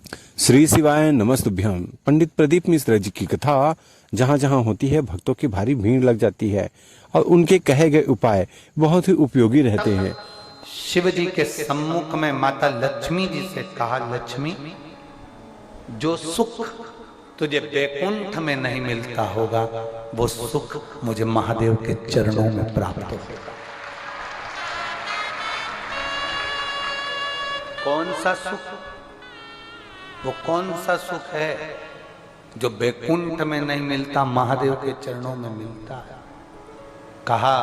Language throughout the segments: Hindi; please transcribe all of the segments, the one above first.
श्री शिवाय नमस्तुभ्यम। पंडित प्रदीप मिश्र जी की कथा जहाँ जहाँ होती है भक्तों की भारी भीड़ लग जाती है और उनके कहे गए उपाय बहुत ही उपयोगी रहते हैं। शिव जी के सम्मुख में माता लक्ष्मी जी से कहा, लक्ष्मी जो सुख तुझे बैकुंठ में नहीं मिलता होगा वो सुख मुझे महादेव के चरणों में प्राप्त होगा। कौन सा सुख? वो कौन सा सुख है जो बैकुंठ में नहीं मिलता, महादेव के चरणों में मिलता है? कहा,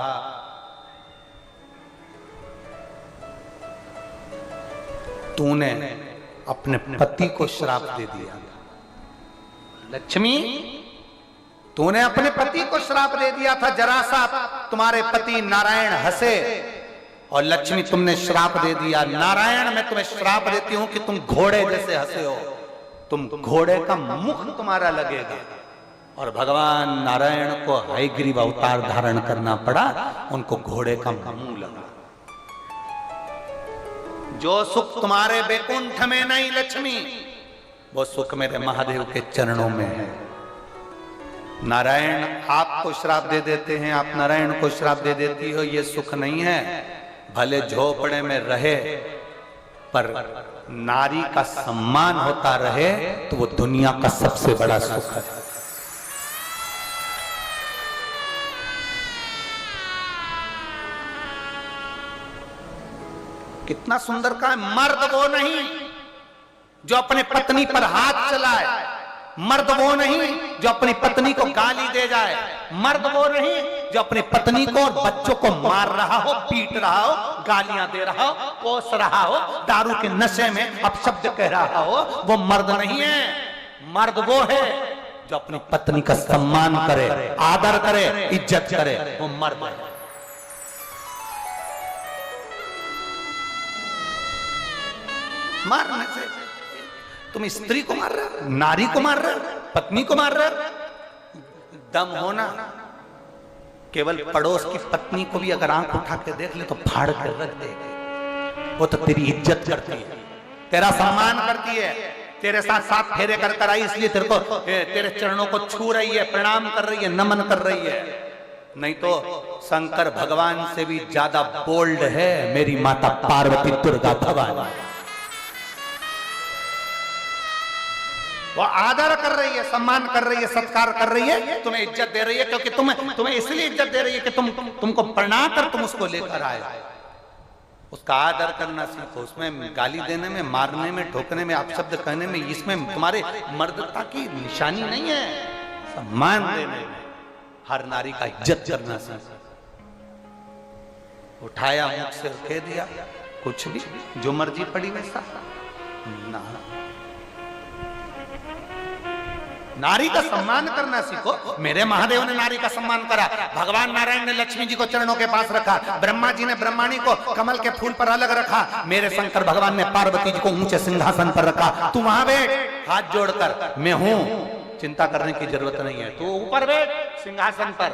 तूने अपने पति को श्राप दे दिया। लक्ष्मी, तूने अपने पति को श्राप दे दिया था। जरा सा तुम्हारे पति नारायण हंसे और लक्ष्मी तुमने श्राप दे दिया। नारायण, मैं तुम्हें श्राप देती हूं कि तुम घोड़े जैसे हंसे हो, तुम घोड़े का मुख तुम्हारा लगेगा। और भगवान नारायण को हयग्रीव अवतार धारण करना पड़ा, उनको घोड़े का मुंह लगा। जो सुख तुम्हारे बैकुंठ में नहीं लक्ष्मी, वो सुख मेरे महादेव के चरणों में है। नारायण आपको श्राप दे देते हैं, आप नारायण को श्राप दे देती हो, ये सुख नहीं है। भले झोपड़े में रहे पर नारी का सम्मान होता रहे तो वो दुनिया का सबसे बड़ा सुख है। कितना सुंदर का है। मर्द वो नहीं जो अपने पत्नी पर हाथ चलाए, मर्द वो नहीं जो अपनी पत्नी को गाली दे जाए, मर्द वो नहीं जो अपनी पत्नी को और बच्चों को मार रहा हो, पीट रहा हो, गालियां दे रहा हो, कोस रहा हो, दारू के नशे में अपशब्द कह रहा हो, वो मर्द नहीं है। मर्द वो है जो अपनी पत्नी का सम्मान करे, आदर करे, इज्जत करे, वो मर्द है। मारने से तुम स्त्री को मार रहे हो, नारी को मार रहे हो, पत्नी को मार रहे हो। दम होना केवल पड़ोस की पत्नी को भी अगर आंख उठा के देख ले तो फाड़ कर रख देगी। वो तो तेरी इज्जत करती है, तेरा सम्मान करती है, तेरे साथ साथ फेरे कर कर आई, इसलिए तेरे को तेरे चरणों को छू रही है, प्रणाम कर रही है, नमन कर रही है। नहीं तो शंकर भगवान से भी ज्यादा बोल्ड है मेरी माता पार्वती दुर्गा भवानी। वो आदर कर रही है, सम्मान कर रही है, सत्कार कर रही है, तुम्हें इज्जत दे रही है, क्योंकि तुम्हें इसलिए इज्जत दे रही है कि तुमको प्रणाम कर तुम उसको लेकर आए। उसका आदर करना सीखो। उसमें गाली देने में, मारने में, ठोकने में, अपशब्द कहने में, इसमें तुम्हारे मर्दता की निशानी नहीं है। सम्मान देने में, हर नारी का इज्जत करना सीखो। उठाया, मुख से कह दिया, कुछ भी जो मर्जी पड़ी वैसा ना। नारी का सम्मान करना सीखो। मेरे महादेव ने नारी का सम्मान करा, भगवान नारायण ने लक्ष्मी जी को चरणों के पास रखा, ब्रह्मा जी ने ब्रह्माणी को कमल के फूल पर अलग रखा, मेरे शंकर भगवान ने पार्वती जी को ऊंचे सिंहासन पर रखा। तू वहां बैठ हाथ जोड़कर, मैं हूं, चिंता करने की जरूरत नहीं है। तू ऊपर बैठ सिंहासन पर,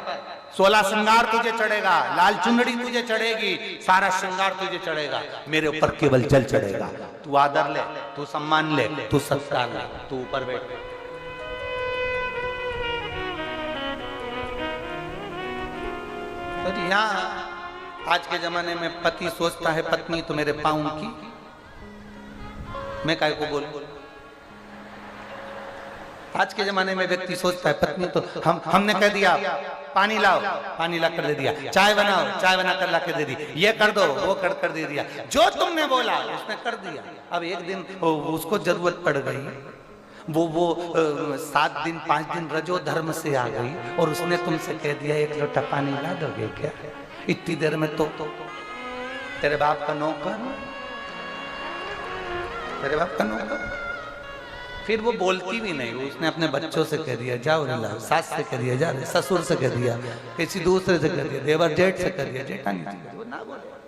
16 श्रृंगार तुझे चढ़ेगा, लाल चुनरी तुझे चढ़ेगी, सारा श्रृंगार तुझे चढ़ेगा, मेरे ऊपर केवल जल चढ़ेगा। तू आदर ले, तू सम्मान ले, तू सत्कार ले, तू ऊपर बैठ। यहाँ आज के जमाने में पति सोचता है पत्नी तो मेरे पाँव की, मैं काय को बोलूं। आज के जमाने में व्यक्ति सोचता है पत्नी तो हमने कह दिया पानी लाओ, पानी ला कर दे दिया, चाय बनाओ, चाय बना कर ला के दे दी, ये कर दो, वो कर दे दिया, जो तुमने बोला उसने कर दिया। अब एक दिन उसको जरूरत पड़ गई, वो 7 दिन 5 दिन रजो धर्म से आ गई और उसने तुमसे कह दिया एक लोटा पानी ला दोगे क्या? इतनी देर में तो तेरे बाप का नौकर, तेरे बाप का नौकर। फिर वो बोलती भी नहीं, उसने अपने बच्चों से कह दिया जाओ रे लाओ, सास से कह दिया जा, ससुर से कह दिया, किसी दूसरे से कह दिया, देवर जेठ से कह दिया, जेठानी से कह दिया, वो ना बोले।